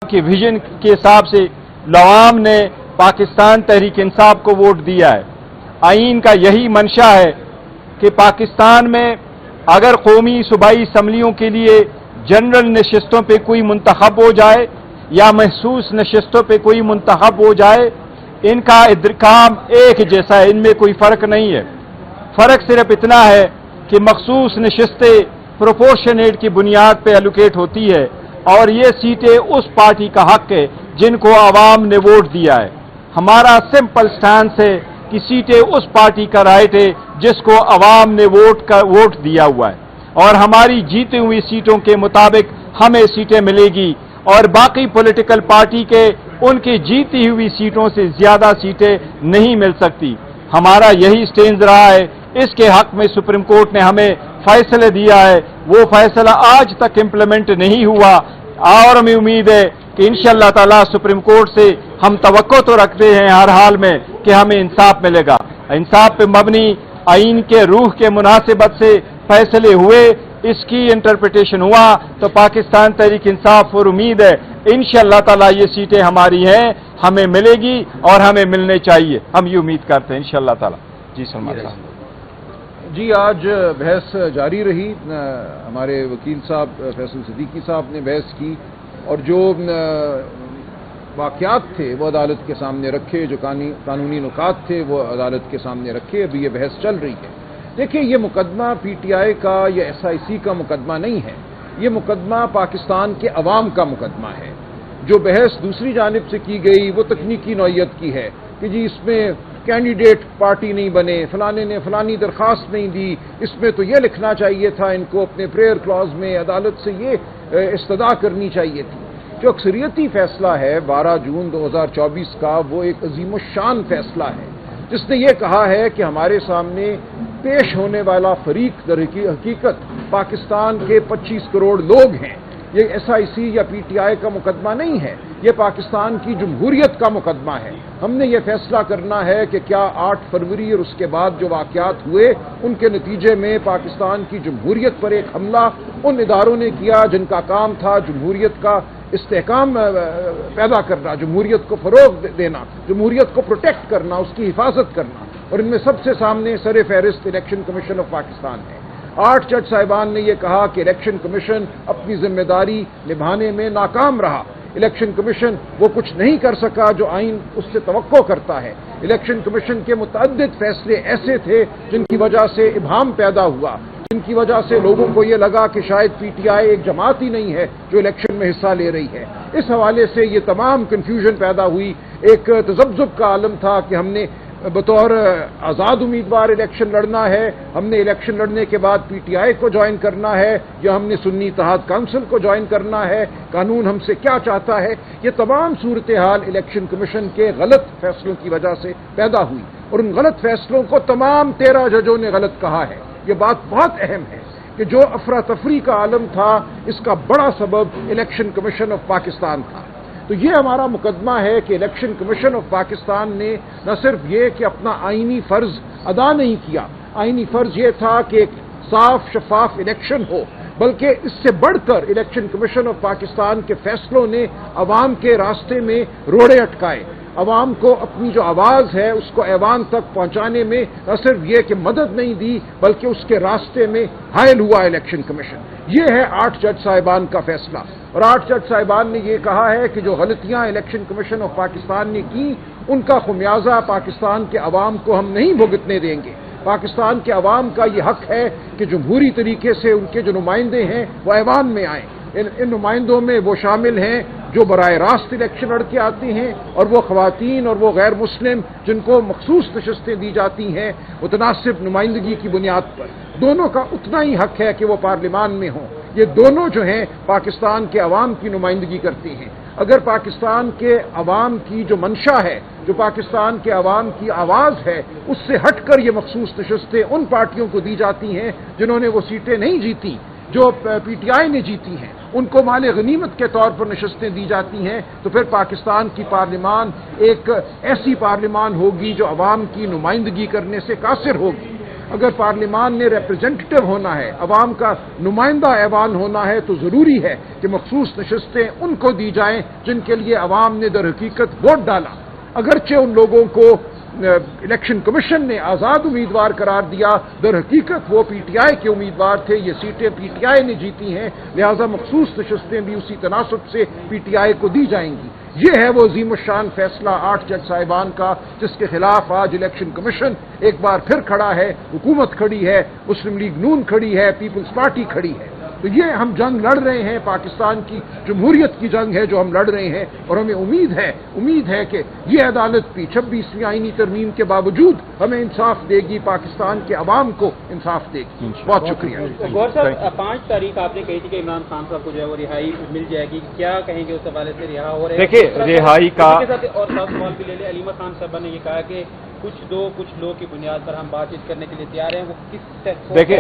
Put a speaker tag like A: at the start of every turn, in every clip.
A: کے ویژن کے حساب سے عوام نے پاکستان تحریک انصاف کو ووٹ دیا ہے۔ آئین کا یہی منشا ہے کہ پاکستان میں اگر قومی صوبائی اسمبلیوں کے لیے جنرل نشستوں پہ کوئی منتخب ہو جائے یا محسوس نشستوں پہ کوئی منتخب ہو جائے، ان کا ادراکام ایک جیسا ہے، ان میں کوئی فرق نہیں ہے۔ فرق صرف اتنا ہے کہ مخصوص نشستیں پروپورشنیٹ کی بنیاد پہ الوکیٹ ہوتی ہے اور یہ سیٹیں اس پارٹی کا حق ہے جن کو عوام نے ووٹ دیا ہے۔ ہمارا سمپل سٹانس ہے کہ سیٹیں اس پارٹی کا رائٹ ہے جس کو عوام نے ووٹ دیا ہوا ہے، اور ہماری جیتی ہوئی سیٹوں کے مطابق ہمیں سیٹیں ملے گی اور باقی پولیٹیکل پارٹی کے ان کی جیتی ہوئی سیٹوں سے زیادہ سیٹیں نہیں مل سکتی۔ ہمارا یہی سٹینڈ رہا ہے۔ اس کے حق میں سپریم کورٹ نے ہمیں فیصلہ دیا ہے، وہ فیصلہ آج تک امپلیمنٹ نہیں ہوا، اور ہمیں امید ہے کہ انشاءاللہ تعالی سپریم کورٹ سے ہم توقع تو رکھتے ہیں ہر حال میں کہ ہمیں انصاف ملے گا۔ انصاف پہ مبنی آئین کے روح کے مناسبت سے فیصلے ہوئے، اس کی انٹرپریٹیشن ہوا تو پاکستان تحریک انصاف اور امید ہے انشاءاللہ تعالی یہ سیٹیں ہماری ہیں، ہمیں ملے گی اور ہمیں ملنے چاہیے، ہم یہ امید کرتے ہیں انشاءاللہ تعالی۔ جی سلمان صاحب۔
B: جی آج بحث جاری رہی، ہمارے وکیل صاحب فیصل صدیقی صاحب نے بحث کی اور جو واقعات تھے وہ عدالت کے سامنے رکھے، جو قانونی نکات تھے وہ عدالت کے سامنے رکھے۔ ابھی یہ بحث چل رہی ہے۔ دیکھیں، یہ مقدمہ پی ٹی آئی کا یا ایس آئی سی کا مقدمہ نہیں ہے، یہ مقدمہ پاکستان کے عوام کا مقدمہ ہے۔ جو بحث دوسری جانب سے کی گئی وہ تکنیکی نوعیت کی ہے کہ جی اس میں کینڈیڈیٹ پارٹی نہیں بنے، فلانے نے فلانی درخواست نہیں دی، اس میں تو یہ لکھنا چاہیے تھا ان کو اپنے پریئر کلاز میں، عدالت سے یہ استدعا کرنی چاہیے تھی۔ جو اکثریتی فیصلہ ہے 12 جون 2024 کا، وہ ایک عظیم الشان فیصلہ ہے جس نے یہ کہا ہے کہ ہمارے سامنے پیش ہونے والا فریق در حقیقت پاکستان کے 25 کروڑ لوگ ہیں۔ یہ ایس آئی سی یا پی ٹی آئی کا مقدمہ نہیں ہے، یہ پاکستان کی جمہوریت کا مقدمہ ہے۔ ہم نے یہ فیصلہ کرنا ہے کہ کیا 8 فروری اور اس کے بعد جو واقعات ہوئے ان کے نتیجے میں پاکستان کی جمہوریت پر ایک حملہ ان اداروں نے کیا جن کا کام تھا جمہوریت کا استحکام پیدا کرنا، جمہوریت کو فروغ دینا، جمہوریت کو پروٹیکٹ کرنا، اس کی حفاظت کرنا، اور ان میں سب سے سامنے سر فہرست الیکشن کمیشن آف پاکستان ہے۔ 8 جج صاحبان نے یہ کہا کہ الیکشن کمیشن اپنی ذمہ داری نبھانے میں ناکام رہا، الیکشن کمیشن وہ کچھ نہیں کر سکا جو آئین اس سے توقع کرتا ہے۔ الیکشن کمیشن کے متعدد فیصلے ایسے تھے جن کی وجہ سے ابہام پیدا ہوا، جن کی وجہ سے لوگوں کو یہ لگا کہ شاید پی ٹی آئی ایک جماعت ہی نہیں ہے جو الیکشن میں حصہ لے رہی ہے۔ اس حوالے سے یہ تمام کنفیوژن پیدا ہوئی، ایک تذبذب کا عالم تھا کہ ہم نے بطور آزاد امیدوار الیکشن لڑنا ہے، ہم نے الیکشن لڑنے کے بعد پی ٹی آئی کو جوائن کرنا ہے، یا ہم نے سنی اتحاد کونسل کو جوائن کرنا ہے، قانون ہم سے کیا چاہتا ہے۔ یہ تمام صورتحال الیکشن کمیشن کے غلط فیصلوں کی وجہ سے پیدا ہوئی، اور ان غلط فیصلوں کو تمام 13 ججوں نے غلط کہا ہے۔ یہ بات بہت اہم ہے کہ جو افراتفری کا عالم تھا اس کا بڑا سبب الیکشن کمیشن آف پاکستان تھا۔ تو یہ ہمارا مقدمہ ہے کہ الیکشن کمیشن آف پاکستان نے نہ صرف یہ کہ اپنا آئینی فرض ادا نہیں کیا، آئینی فرض یہ تھا کہ ایک صاف شفاف الیکشن ہو، بلکہ اس سے بڑھ کر الیکشن کمیشن آف پاکستان کے فیصلوں نے عوام کے راستے میں روڑے اٹکائے، عوام کو اپنی جو آواز ہے اس کو ایوان تک پہنچانے میں نہ صرف یہ کہ مدد نہیں دی بلکہ اس کے راستے میں حائل ہوا الیکشن کمیشن۔ یہ ہے 8 جج صاحبان کا فیصلہ، اور 8 جج صاحبان نے یہ کہا ہے کہ جو غلطیاں الیکشن کمیشن آف پاکستان نے کی ان کا خمیازہ پاکستان کے عوام کو ہم نہیں بھگتنے دیں گے۔ پاکستان کے عوام کا یہ حق ہے کہ جمہوری طریقے سے ان کے جو نمائندے ہیں وہ ایوان میں آئیں۔ ان نمائندوں میں وہ شامل ہیں جو براہ راست الیکشن لڑ کے آتے ہیں، اور وہ خواتین اور وہ غیر مسلم جن کو مخصوص نشستیں دی جاتی ہیں متناسب نمائندگی کی بنیاد پر۔ دونوں کا اتنا ہی حق ہے کہ وہ پارلیمان میں ہوں۔ یہ دونوں جو ہیں پاکستان کے عوام کی نمائندگی کرتے ہیں۔ اگر پاکستان کے عوام کی جو منشا ہے، جو پاکستان کے عوام کی آواز ہے، اس سے ہٹ کر یہ مخصوص نشستیں ان پارٹیوں کو دی جاتی ہیں جنہوں نے وہ سیٹیں نہیں جیتی، جو پی ٹی آئی نے جیتی ہیں، ان کو مال غنیمت کے طور پر نشستیں دی جاتی ہیں، تو پھر پاکستان کی پارلیمان ایک ایسی پارلیمان ہوگی جو عوام کی نمائندگی کرنے سے قاصر ہوگی۔ اگر پارلیمان نے ریپرزینٹیٹو ہونا ہے، عوام کا نمائندہ ایوان ہونا ہے، تو ضروری ہے کہ مخصوص نشستیں ان کو دی جائیں جن کے لیے عوام نے در حقیقت ووٹ ڈالا۔ اگرچہ ان لوگوں کو الیکشن کمیشن نے آزاد امیدوار قرار دیا، در حقیقت وہ پی ٹی آئی کے امیدوار تھے، یہ سیٹیں پی ٹی آئی نے جیتی ہیں، لہذا مخصوص نشستیں بھی اسی تناسب سے پی ٹی آئی کو دی جائیں گی۔ یہ ہے وہ عظیم الشان فیصلہ 8 جج صاحبان کا، جس کے خلاف آج الیکشن کمیشن ایک بار پھر کھڑا ہے، حکومت کھڑی ہے، مسلم لیگ نون کھڑی ہے، پیپلز پارٹی کھڑی ہے۔ تو یہ ہم جنگ لڑ رہے ہیں، پاکستان کی جمہوریت کی جنگ ہے جو ہم لڑ رہے ہیں، اور ہمیں امید ہے کہ یہ عدالت بھی 26ویں آئینی ترمیم کے باوجود ہمیں انصاف دے گی، پاکستان کے عوام کو انصاف دے گی۔ بہت شکریہ۔
C: گور صاحب، 5 تاریخ آپ نے کہی تھی کہ عمران خان صاحب کو جو ہے وہ رہائی مل جائے گی، کیا کہیں گے اس حوالے سے؟ رہا ہو رہے ہیں
A: دیکھیے رہائی کا
C: اور ساتھ سوال بھی لے لیں، علیمہ خان صاحبہ نے یہ کہا کہ کچھ لوگ کی بنیاد پر ہم بات چیت کرنے کے لیے تیار ہیں، وہ کس
A: دیکھیں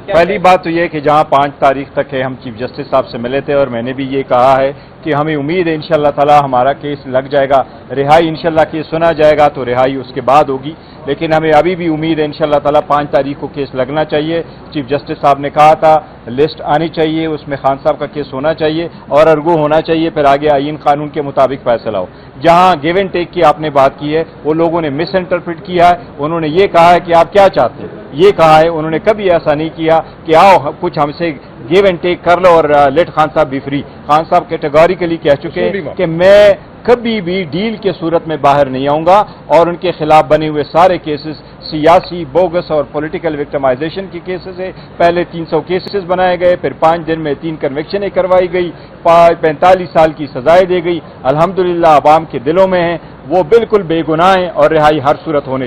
A: پہلی بات تو یہ کہ جہاں 5 تاریخ تک ہے ہم چیف جسٹس صاحب سے ملے تھے، اور میں نے بھی یہ کہا ہے کہ ہمیں امید ہے انشاءاللہ تعالی ہمارا کیس لگ جائے گا، رہائی انشاءاللہ کیس سنا جائے گا تو رہائی اس کے بعد ہوگی، لیکن ہمیں ابھی بھی امید ہے انشاءاللہ تعالی 5 تاریخ کو کیس لگنا چاہیے۔ چیف جسٹس صاحب نے کہا تھا لسٹ آنی چاہیے، اس میں خان صاحب کا کیس ہونا چاہیے اور ارگو ہونا چاہیے، پھر آگے آئین قانون کے مطابق فیصلہ ہو۔ جہاں گیو اینڈ ٹیک کی آپ نے بات کی ہے، وہ لوگوں نے مس انٹرپریٹ کیا ہے، انہوں نے یہ کہا ہے کہ آپ کیا چاہتے ہیں، یہ کہا ہے، انہوں نے کبھی ایسا نہیں کیا کہ آؤ کچھ ہم سے گیو اینڈ ٹیک کر لو اور لیٹ خان صاحب بھی فری۔ خان صاحب کیٹیگوریکلی کہہ چکے ہیں کہ میں کبھی بھی ڈیل کے صورت میں باہر نہیں آؤں گا، اور ان کے خلاف بنے ہوئے سارے کیسز سیاسی بوگس اور پولیٹیکل وکٹمائزیشن کی کیسز ہے۔ پہلے 300 کیسز بنائے گئے، پھر 5 دن میں 3 کنوکشنیں کروائی گئی، 45 سال کی سزائیں دی گئی، الحمدللہ عوام کے دلوں میں ہیں، وہ بالکل بے گناہ ہیں اور رہائی ہر صورت ہونے